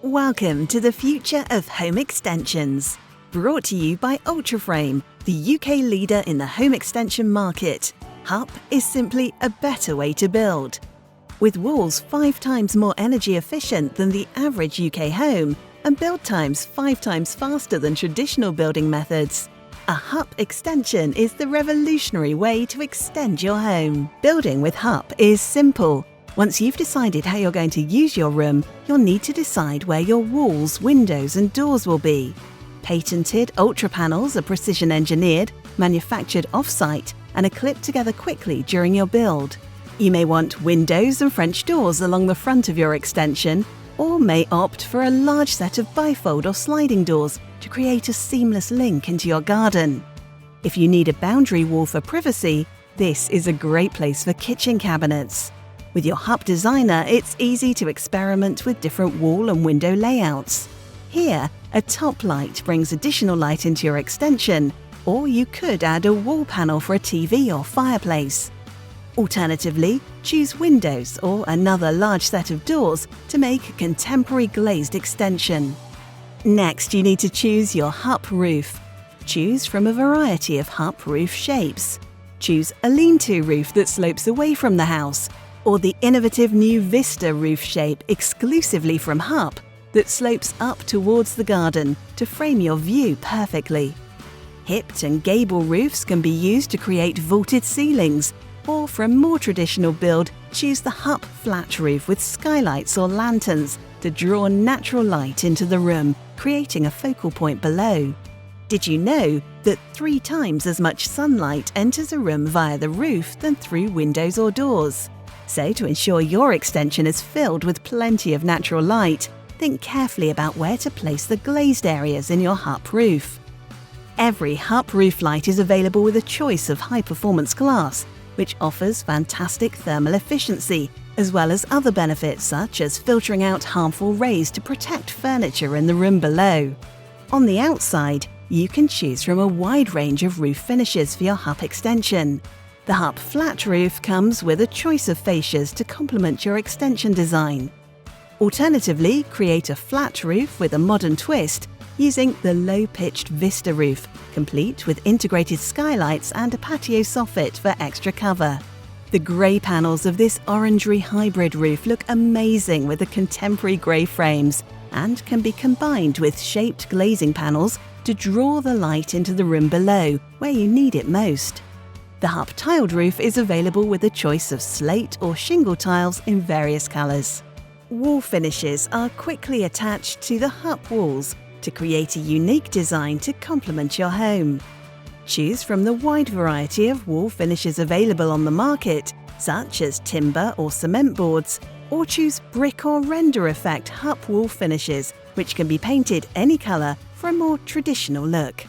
Welcome to the future of home extensions. Brought to you by Ultraframe, the UK leader in the home extension market. HUP is simply a better way to build. With walls 5 times more energy efficient than the average UK home and build times 5 times faster than traditional building methods, a HUP extension is the revolutionary way to extend your home. Building with HUP is simple. Once you've decided how you're going to use your room, you'll need to decide where your walls, windows and doors will be. Patented Ultra panels are precision engineered, manufactured off-site and are clipped together quickly during your build. You may want windows and French doors along the front of your extension, or may opt for a large set of bifold or sliding doors to create a seamless link into your garden. If you need a boundary wall for privacy, this is a great place for kitchen cabinets. With your HUP Designer, it's easy to experiment with different wall and window layouts. Here, a top light brings additional light into your extension, or you could add a wall panel for a TV or fireplace. Alternatively, choose windows or another large set of doors to make a contemporary glazed extension. Next, you need to choose your HUP roof. Choose from a variety of HUP roof shapes. Choose a lean-to roof that slopes away from the house, or the innovative new Vista roof shape exclusively from HUP that slopes up towards the garden to frame your view perfectly. Hipped and gable roofs can be used to create vaulted ceilings, or for a more traditional build, choose the HUP flat roof with skylights or lanterns to draw natural light into the room, creating a focal point below. Did you know that 3 times as much sunlight enters a room via the roof than through windows or doors? So to ensure your extension is filled with plenty of natural light, think carefully about where to place the glazed areas in your HUP roof. Every HUP roof light is available with a choice of high-performance glass, which offers fantastic thermal efficiency, as well as other benefits such as filtering out harmful rays to protect furniture in the room below. On the outside, you can choose from a wide range of roof finishes for your HUP extension. The HUP flat roof comes with a choice of fascias to complement your extension design. Alternatively, create a flat roof with a modern twist using the low-pitched Vista roof, complete with integrated skylights and a patio soffit for extra cover. The grey panels of this orangery hybrid roof look amazing with the contemporary grey frames and can be combined with shaped glazing panels to draw the light into the room below, where you need it most. The HUP tiled roof is available with a choice of slate or shingle tiles in various colours. Wall finishes are quickly attached to the HUP walls to create a unique design to complement your home. Choose from the wide variety of wall finishes available on the market, such as timber or cement boards, or choose brick or render effect HUP wall finishes, which can be painted any colour for a more traditional look.